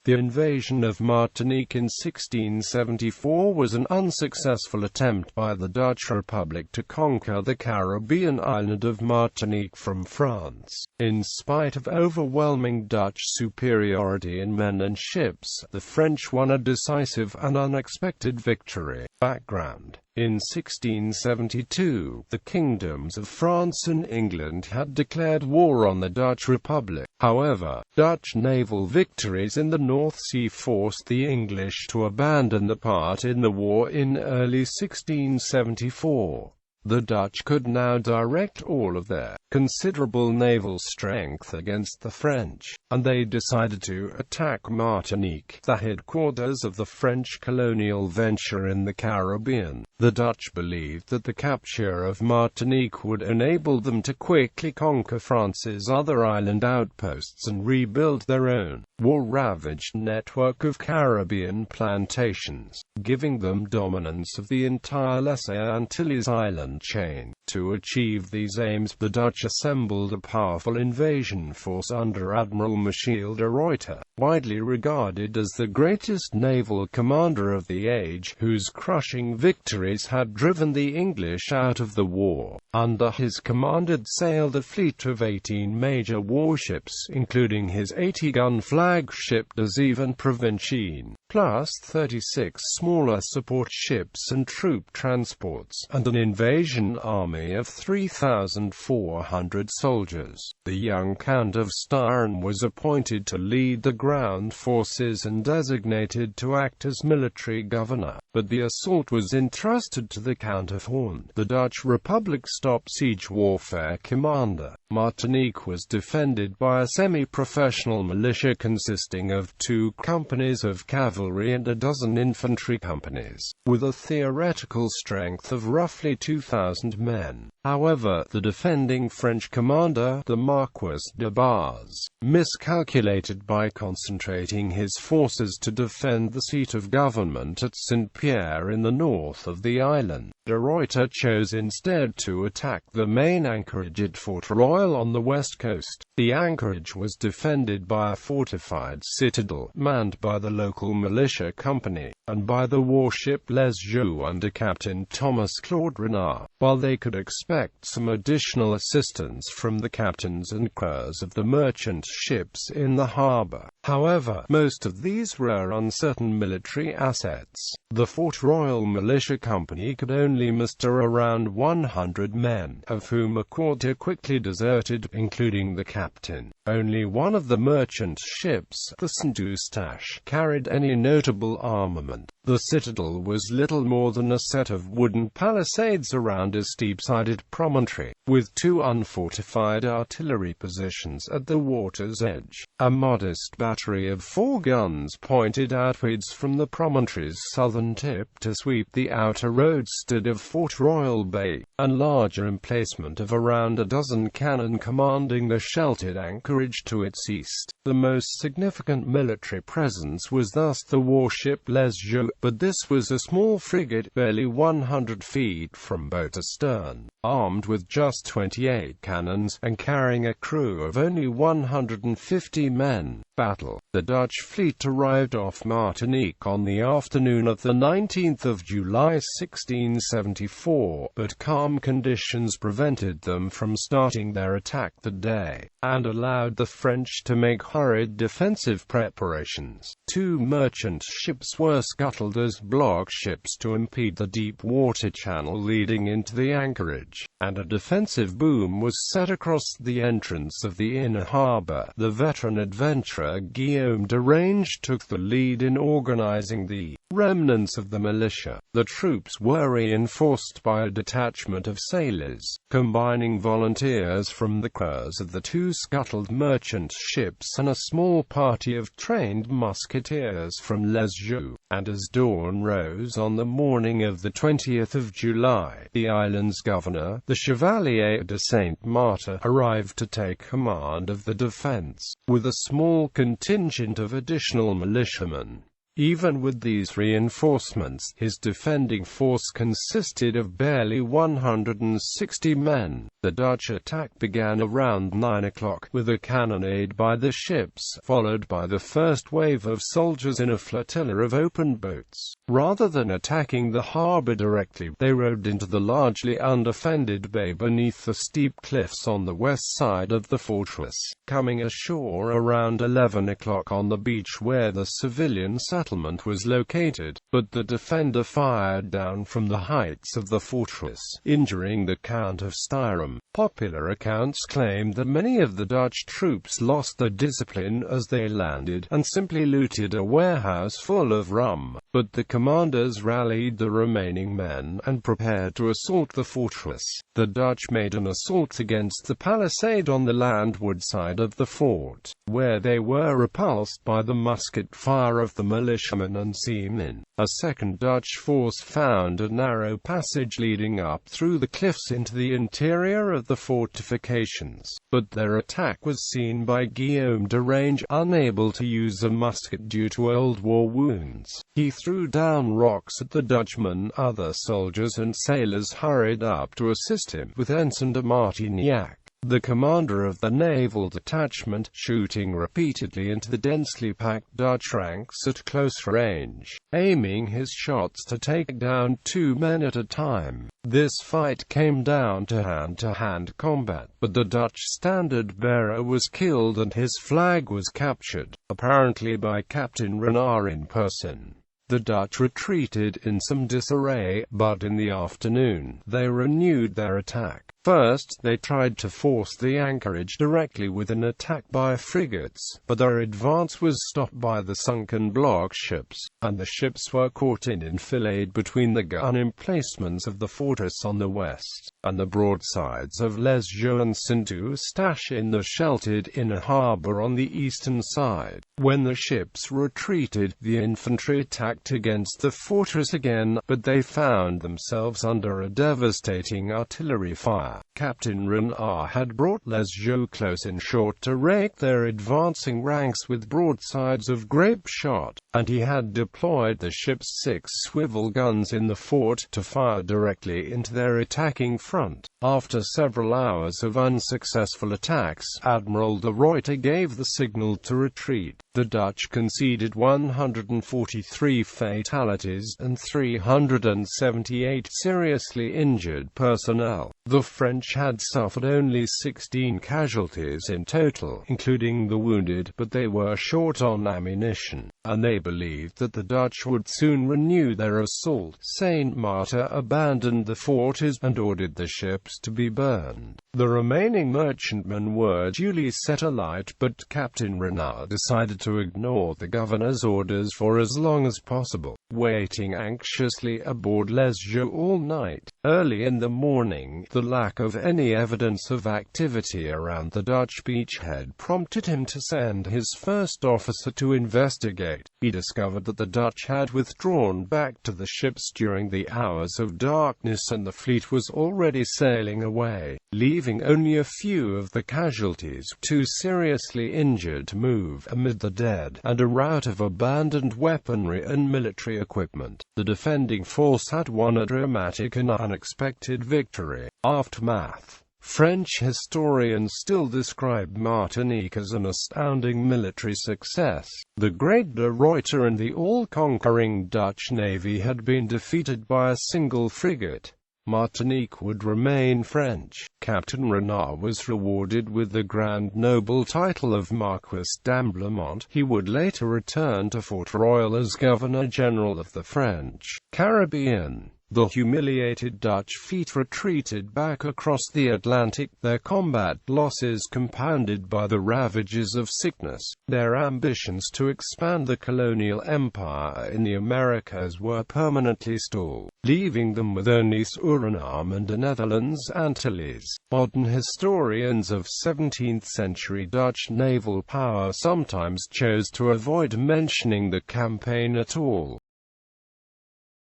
The invasion of Martinique in 1674 was an unsuccessful attempt by the Dutch Republic to conquer the Caribbean island of Martinique from France. In spite of overwhelming Dutch superiority in men and ships, the French won a decisive and unexpected victory. Background: in 1672, the kingdoms of France and England had declared war on the Dutch Republic. However, Dutch naval victories in the North Sea forced the English to abandon the part in the war in early 1674. The Dutch could now direct all of their considerable naval strength against the French, and they decided to attack Martinique, the headquarters of the French colonial venture in the Caribbean. The Dutch believed that the capture of Martinique would enable them to quickly conquer France's other island outposts and rebuild their own war-ravaged network of Caribbean plantations, giving them dominance of the entire Lesser Antilles island chain. To achieve these aims, the Dutch assembled a powerful invasion force under Admiral Michiel de Ruyter, widely regarded as the greatest naval commander of the age, whose crushing victories had driven the English out of the war. Under his command had sailed a fleet of 18 major warships, including his 80-gun flagship decisive and Provincienne, plus 36 smaller support ships and troop transports, and an invasion army of 3,400 soldiers. The young Count of Starn was appointed to lead the ground forces and designated to act as military governor, but the assault was entrusted to the Count of Horn, the Dutch Republic's top siege warfare commander. Martinique was defended by a semi-professional militia consisting of 2 companies of cavalry and a dozen infantry companies, with a theoretical strength of roughly 2,000 men. However, the defending French commander, the Marquis de Bars, miscalculated by concentrating his forces to defend the seat of government at Saint-Pierre in the north of the island. De Ruyter chose instead to attack the main anchorage at Fort Royal on the west coast. The anchorage was defended by a fortified citadel, manned by the local militia company, and by the warship Les Jeux under Captain Thomas Claude Renard. While they could expect some additional assistance from the captains and crews of the merchant ships in the harbor, however, most of these were uncertain military assets. The Fort Royal Militia Company could only muster around 100 men, of whom a quarter quickly deserted, including the captain. Only one of the merchant ships, the Saint Eustache, carried any notable armament. The citadel was little more than a set of wooden palisades around a steep-sided promontory, with 2 unfortified artillery positions at the water's edge. A modest battery of 4 guns pointed outwards from the promontory's southern tip to sweep the outer roadstead of Fort Royal Bay, a larger emplacement of around a dozen cannon commanding the sheltered anchorage to its east. The most significant military presence was thus the warship Les Jeux, but this was a small frigate barely 100 feet from boat astern, armed with just 28 cannons, and carrying a crew of only 150 men. Battle. The Dutch fleet arrived off Martinique on the afternoon of the 19th of July 1674, but calm conditions prevented them from starting their attack that day, and allowed the French to make hurried defensive preparations. 2 merchant ships were scuttled as block ships to impede the deep water channel leading into the anchorage, and a defensive boom was set across the entrance of the inner harbor. The veteran adventurer Guillaume Derange took the lead in organizing the remnants of the militia. The troops were reinforced by a detachment of sailors, combining volunteers from the crews of the 2 scuttled merchant ships and a small party of trained musketeers from Les Jeux. And as dawn rose on the morning of the 20th of July, the island's governor, the Chevalier de Saint-Martin, arrived to take command of the defense, with a small contingent of additional militiamen. Even with these reinforcements, his defending force consisted of barely 160 men. The Dutch attack began around 9 o'clock, with a cannonade by the ships, followed by the first wave of soldiers in a flotilla of open boats. Rather than attacking the harbour directly, they rowed into the largely undefended bay beneath the steep cliffs on the west side of the fortress, coming ashore around 11 o'clock on the beach where the civilian settlement was located, but the defender fired down from the heights of the fortress, injuring the Count of Styrum. Popular accounts claim that many of the Dutch troops lost their discipline as they landed, and simply looted a warehouse full of rum, but the commanders rallied the remaining men, and prepared to assault the fortress. The Dutch made an assault against the palisade on the landward side of the fort, where they were repulsed by the musket fire of the militiamen and seamen. A second Dutch force found a narrow passage leading up through the cliffs into the interior of the fortifications, but their attack was seen by Guillaume de Range, unable to use a musket due to Old War wounds. He threw down rocks at the Dutchman. Other soldiers and sailors hurried up to assist him, with Ensign de Martinique, the commander of the naval detachment, shooting repeatedly into the densely packed Dutch ranks at close range, aiming his shots to take down 2 men at a time. This fight came down to hand-to-hand combat, but the Dutch standard-bearer was killed and his flag was captured, apparently by Captain Renard in person. The Dutch retreated in some disarray, but in the afternoon, they renewed their attack. First, they tried to force the anchorage directly with an attack by frigates, but their advance was stopped by the sunken block ships, and the ships were caught in enfilade between the gun emplacements of the fortress on the west, and the broadsides of Les Jeux and Saint-Eustache in the sheltered inner harbour on the eastern side. When the ships retreated, the infantry attacked against the fortress again, but they found themselves under a devastating artillery fire. Captain Renard had brought Les Jeux close in short to rake their advancing ranks with broadsides of grape shot, and he had deployed the ship's 6 swivel guns in the fort to fire directly into their attacking front. After several hours of unsuccessful attacks, Admiral de Ruyter gave the signal to retreat. The Dutch conceded 143 fatalities and 378 seriously injured personnel. The French had suffered only 16 casualties in total, including the wounded, but they were short on ammunition, and they believed that the Dutch would soon renew their assault. Saint-Martin abandoned the fort and ordered the ships to be burned. The remaining merchantmen were duly set alight, but Captain Renard decided to ignore the governor's orders for as long as possible, waiting anxiously aboard Les Jeux all night. Early in the morning, the lack of any evidence of activity around the Dutch beachhead prompted him to send his first officer to investigate. He discovered that the Dutch had withdrawn back to the ships during the hours of darkness and the fleet was already sailing away, leaving only a few of the casualties, 2 seriously injured, to move amid the dead, and a rout of abandoned weaponry and military equipment. The defending force had won a dramatic and unexpected victory. Aftermath. French historians still describe Martinique as an astounding military success. The great de Ruyter and the all-conquering Dutch navy had been defeated by a single frigate. Martinique would remain French. Captain Renard was rewarded with the grand noble title of Marquis d'Amblemont. He would later return to Fort Royal as Governor-General of the French Caribbean. The humiliated Dutch fleet retreated back across the Atlantic, their combat losses compounded by the ravages of sickness. Their ambitions to expand the colonial empire in the Americas were permanently stalled, leaving them with only Suriname and the Netherlands Antilles. Modern historians of 17th-century Dutch naval power sometimes chose to avoid mentioning the campaign at all.